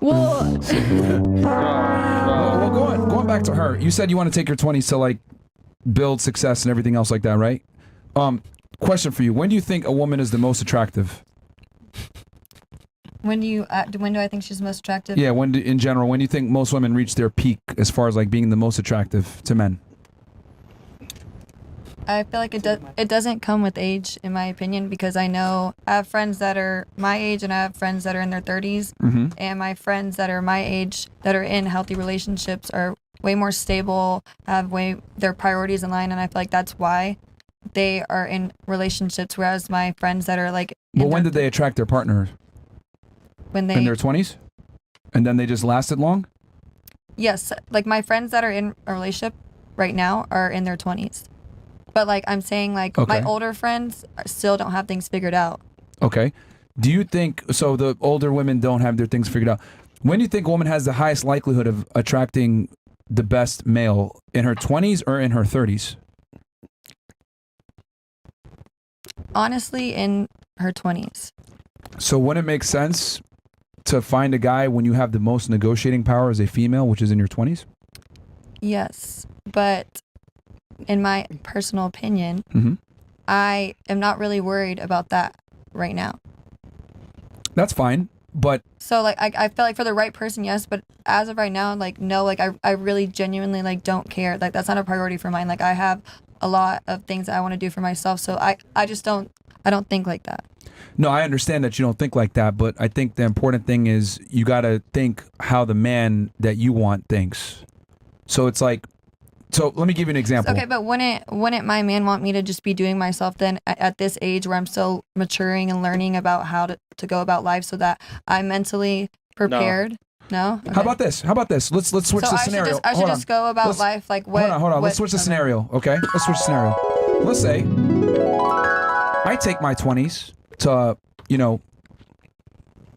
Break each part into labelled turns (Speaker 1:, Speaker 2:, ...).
Speaker 1: Well,
Speaker 2: Well, going back to her, you said you want to take your 20s to like build success and everything else like that, right? Question for you: when do you think a woman is the most attractive?
Speaker 1: when do I think she's most attractive?
Speaker 2: Yeah, in general, when do you think most women reach their peak as far as like being the most attractive to men?
Speaker 1: I feel like it doesn't come with age, in my opinion, because I know I have friends that are my age and I have friends that are in their 30s, and my friends that are my age that are in healthy relationships are way more stable, have their priorities in line, and I feel like that's why they are in relationships, whereas my friends that are like...
Speaker 2: But when did they attract their partner?
Speaker 1: In
Speaker 2: their 20s? And then they just lasted long?
Speaker 1: Yes, like my friends that are in a relationship right now are in their 20s. But like I'm saying, like my older friends still don't have things figured out. Okay.
Speaker 2: Do you think, so the older women don't have their things figured out. When do you think a woman has the highest likelihood of attracting the best male? In her 20s or in her 30s?
Speaker 1: Honestly, in her 20s.
Speaker 2: So wouldn't it make sense to find a guy when you have the most negotiating power as a female, which is in your 20s?
Speaker 1: Yes, but in my personal opinion, I am not really worried about that right now.
Speaker 2: That's fine, but...
Speaker 1: So, like, I feel like for the right person, yes, but as of right now, like, no, like, I really genuinely, like, don't care. Like, that's not a priority for mine. Like, I have a lot of things that I want to do for myself, so I just don't think like that.
Speaker 2: No, I understand that you don't think like that, but I think the important thing is you got to think how the man that you want thinks. So it's like... So let me give you an example.
Speaker 1: Okay, but wouldn't my man want me to just be doing myself then at this age where I'm still maturing and learning about how to go about life so that I'm mentally prepared? No? Okay.
Speaker 2: How about this? Let's switch the scenario.
Speaker 1: I should just go about life like what...
Speaker 2: Hold on. Let's switch the scenario, okay? Let's switch the scenario. Let's say I take my 20s to,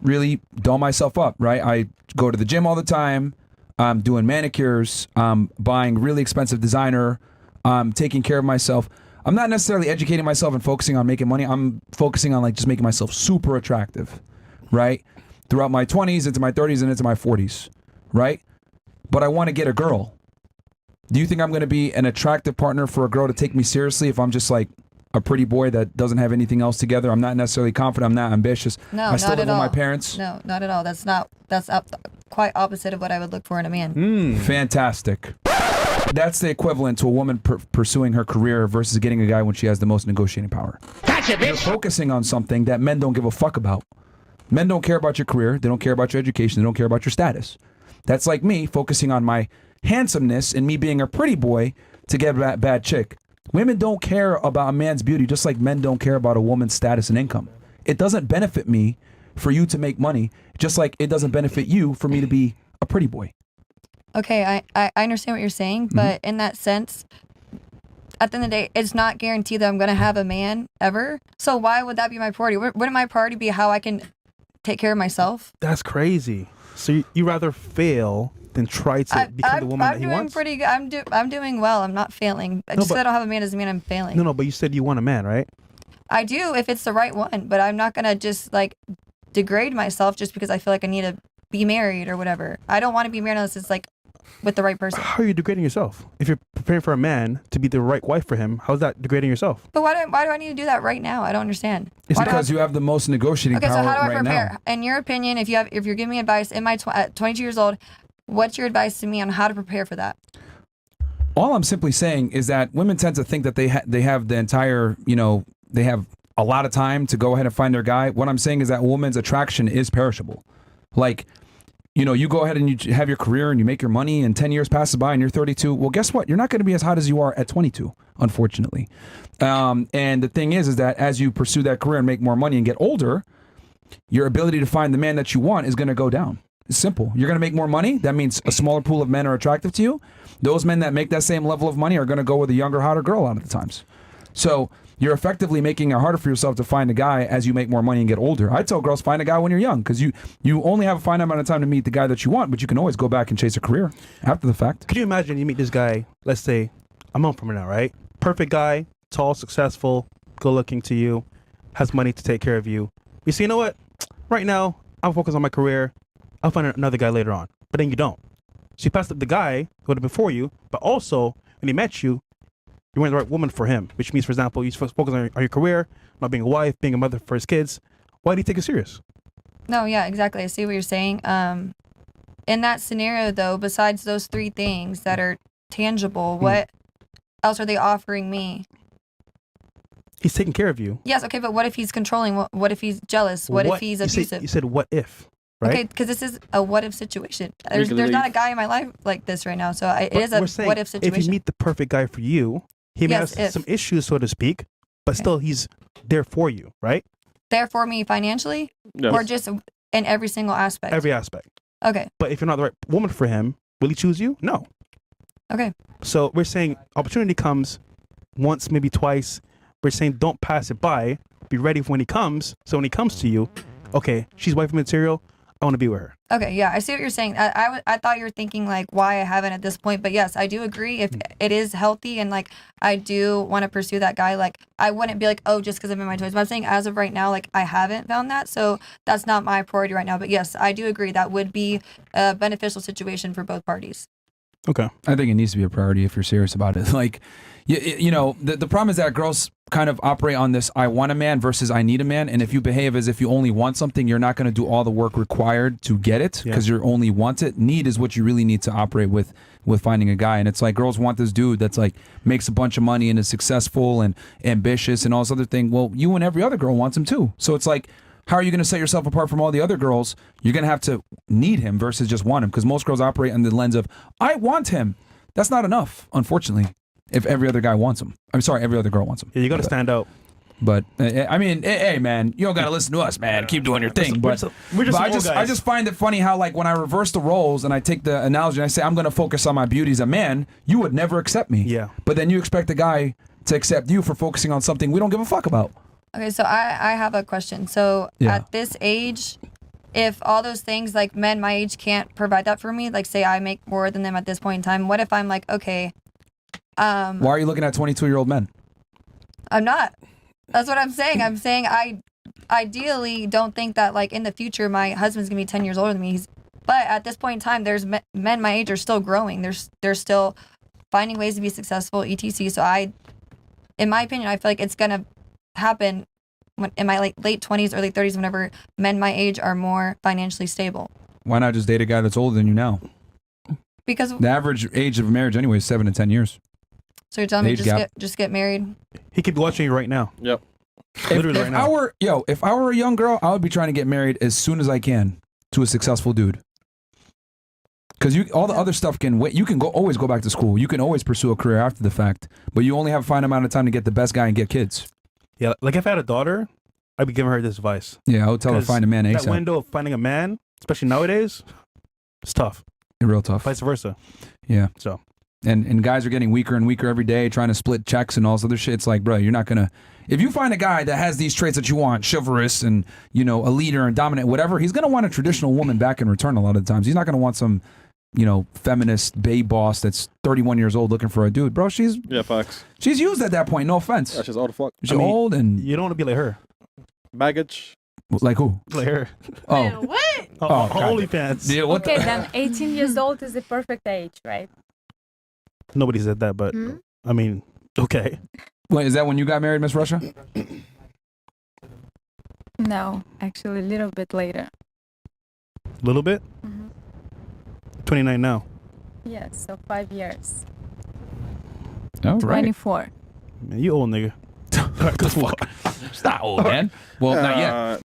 Speaker 2: really doll myself up, right? I go to the gym all the time. I'm doing manicures, I'm buying really expensive designer, I'm taking care of myself. I'm not necessarily educating myself and focusing on making money. I'm focusing on like just making myself super attractive, right? Throughout my 20s, into my 30s, and into my 40s, right? But I want to get a girl. Do you think I'm going to be an attractive partner for a girl to take me seriously if I'm just like a pretty boy that doesn't have anything else together? I'm not necessarily confident. I'm not ambitious.
Speaker 1: No,
Speaker 2: I still
Speaker 1: not
Speaker 2: live
Speaker 1: at all.
Speaker 2: with my parents.
Speaker 1: No, not at all. That's quite opposite of what I would look for in a man.
Speaker 2: Fantastic. That's the equivalent to a woman pursuing her career versus getting a guy when she has the most negotiating power. Gotcha, bitch. You're focusing on something that men don't give a fuck about. Men don't care about your career. They don't care about your education. They don't care about your status. That's like me focusing on my handsomeness and me being a pretty boy to get a bad chick. Women don't care about a man's beauty just like men don't care about a woman's status and income. It doesn't benefit me for you to make money, just like it doesn't benefit you for me to be a pretty boy.
Speaker 1: Okay, I understand what you're saying, but in that sense, at the end of the day, it's not guaranteed that I'm going to have a man ever. So why would that be my priority? Wouldn't my priority be how I can take care of myself?
Speaker 3: That's crazy. So you rather fail than try to become the woman that he wants?
Speaker 1: I'm doing pretty good. I'm doing well. I'm not failing. Just because I don't have a man doesn't mean I'm failing.
Speaker 3: No, but you said you want a man, right?
Speaker 1: I do if it's the right one, but I'm not going to just like degrade myself just because I feel like I need to be married or whatever. I don't want to be married unless it's like with the right person.
Speaker 3: How are you degrading yourself? If you're preparing for a man to be the right wife for him, how's that degrading yourself?
Speaker 1: But why do I need to do that right now? I don't understand.
Speaker 2: It's because you have the most negotiating power right now. Okay, so how do I prepare?
Speaker 1: In your opinion, if you're giving me advice at 22 years old, what's your advice to me on how to prepare for that?
Speaker 2: All I'm simply saying is that women tend to think that they have the entire, they have a lot of time to go ahead and find their guy. What I'm saying is that a woman's attraction is perishable. Like, you go ahead and you have your career and you make your money and 10 years passes by and you're 32. Well, guess what? You're not going to be as hot as you are at 22, unfortunately. And the thing is that as you pursue that career and make more money and get older, your ability to find the man that you want is going to go down. It's simple. You're going to make more money. That means a smaller pool of men are attractive to you. Those men that make that same level of money are going to go with a younger, hotter girl a lot of the times. So you're effectively making it harder for yourself to find a guy as you make more money and get older. I tell girls, find a guy when you're young, because you only have a finite amount of time to meet the guy that you want, but you can always go back and chase a career after the fact.
Speaker 3: Could you imagine you meet this guy, let's say, a month from now, right? Perfect guy, tall, successful, good looking to you, has money to take care of you. You say, you know what? Right now, I'm focused on my career. I'll find another guy later on. But then you don't. So you passed up the guy who would have been for you, but also when he met you, you weren't the right woman for him. Which means, for example, you focus on your career, not being a wife, being a mother for his kids. Why do you take it serious?
Speaker 1: No, yeah, exactly. I see what you're saying. In that scenario, though, besides those three things that are tangible, what else are they offering me?
Speaker 3: He's taking care of you.
Speaker 1: Yes, okay, but what if he's controlling? What if he's jealous? What if he's abusive?
Speaker 3: You said what if, right?
Speaker 1: Okay, because this is a what if situation. There's not a guy in my life like this right now, so it is a what if situation.
Speaker 3: If you meet the perfect guy for you, he may have some issues, so to speak, but still he's there for you, right?
Speaker 1: There for me financially? Yes. Or just in every single aspect?
Speaker 3: Every aspect.
Speaker 1: Okay.
Speaker 3: But if you're not the right woman for him, will he choose you? No.
Speaker 1: Okay.
Speaker 3: So we're saying opportunity comes once, maybe twice. We're saying don't pass it by. Be ready for when he comes. So when he comes to you, okay, she's wife material. I want to be with her.
Speaker 1: Okay, yeah, I see what you're saying. I thought you were thinking like why I haven't at this point, but yes, I do agree. If it is healthy and like I do want to pursue that guy, like I wouldn't be like, oh, just because I'm in my 20s. But I'm saying as of right now, like I haven't found that, so that's not my priority right now. But yes, I do agree that would be a beneficial situation for both parties.
Speaker 3: Okay.
Speaker 2: I think it needs to be a priority if you're serious about it. Like, you know, the problem is that girls kind of operate on this I want a man versus I need a man. And if you behave as if you only want something, you're not going to do all the work required to get it because you only want it. Need is what you really need to operate with finding a guy. And it's like girls want this dude that's like makes a bunch of money and is successful and ambitious and all this other thing. Well, you and every other girl wants him too. So it's like, how are you going to set yourself apart from all the other girls? You're going to have to need him versus just want him, because most girls operate on the lens of, I want him. That's not enough, unfortunately, if every other guy wants him. I'm sorry, every other girl wants him.
Speaker 3: Yeah, you got to stand out.
Speaker 2: But, I mean, hey, man, you don't got to listen to us, man. Keep doing your thing. But I just find it funny how, like, when I reverse the roles and I take the analogy and I say, I'm going to focus on my beauty as a man, you would never accept me.
Speaker 3: Yeah.
Speaker 2: But then you expect a guy to accept you for focusing on something we don't give a fuck about.
Speaker 1: Okay, so I have a question. So at this age, if all those things, like men my age can't provide that for me, like say I make more than them at this point in time, what if I'm like, okay.
Speaker 2: Why are you looking at 22-year-old men?
Speaker 1: I'm not. That's what I'm saying. I'm saying I ideally don't think that like in the future my husband's going to be 10 years older than me. But at this point in time, there's men my age are still growing. They're still finding ways to be successful, etc. So in my opinion, I feel like it's going to happen in my like late 20s, early 30s, whenever men my age are more financially stable.
Speaker 2: Why not just date a guy that's older than you now?
Speaker 1: Because
Speaker 2: the average age of marriage anyway is 7 to 10 years.
Speaker 1: So you're telling me just get married?
Speaker 3: He could be watching you right now.
Speaker 4: Yep.
Speaker 3: Literally right now.
Speaker 2: If I were a young girl, I would be trying to get married as soon as I can to a successful dude. Because all the other stuff can wait. You can always go back to school. You can always pursue a career after the fact. But you only have a finite amount of time to get the best guy and get kids.
Speaker 3: Yeah, like if I had a daughter, I'd be giving her this advice.
Speaker 2: Yeah, I would tell her to find a man ASAP.
Speaker 3: That window of finding a man, especially nowadays, it's tough.
Speaker 2: Real tough.
Speaker 3: Vice versa.
Speaker 2: Yeah.
Speaker 3: So.
Speaker 2: And guys are getting weaker and weaker every day, trying to split checks and all this other shit. It's like, bro, you're not gonna. If you find a guy that has these traits that you want, chivalrous and a leader and dominant, whatever, he's gonna want a traditional woman back in return a lot of the times. He's not gonna want some, feminist babe boss that's 31 years old looking for a dude, bro.
Speaker 4: Facts.
Speaker 2: She's used at that point. No offense.
Speaker 4: That's just all the fuck.
Speaker 2: She's old and
Speaker 3: you don't want to be like her.
Speaker 4: Baggage.
Speaker 2: Like who?
Speaker 3: Like her.
Speaker 5: Oh. What?
Speaker 3: OnlyFans.
Speaker 2: Yeah,
Speaker 5: okay, then 18 years old is the perfect age, right?
Speaker 3: Nobody said that, but I mean, okay.
Speaker 2: Wait, is that when you got married, Miss Russia?
Speaker 5: No, actually a little bit later.
Speaker 3: A little bit? 29 now.
Speaker 5: Yes, so 5 years.
Speaker 2: Oh, right.
Speaker 5: 24.
Speaker 3: Man, you old nigga.
Speaker 2: It's not old, man. Well, not yet.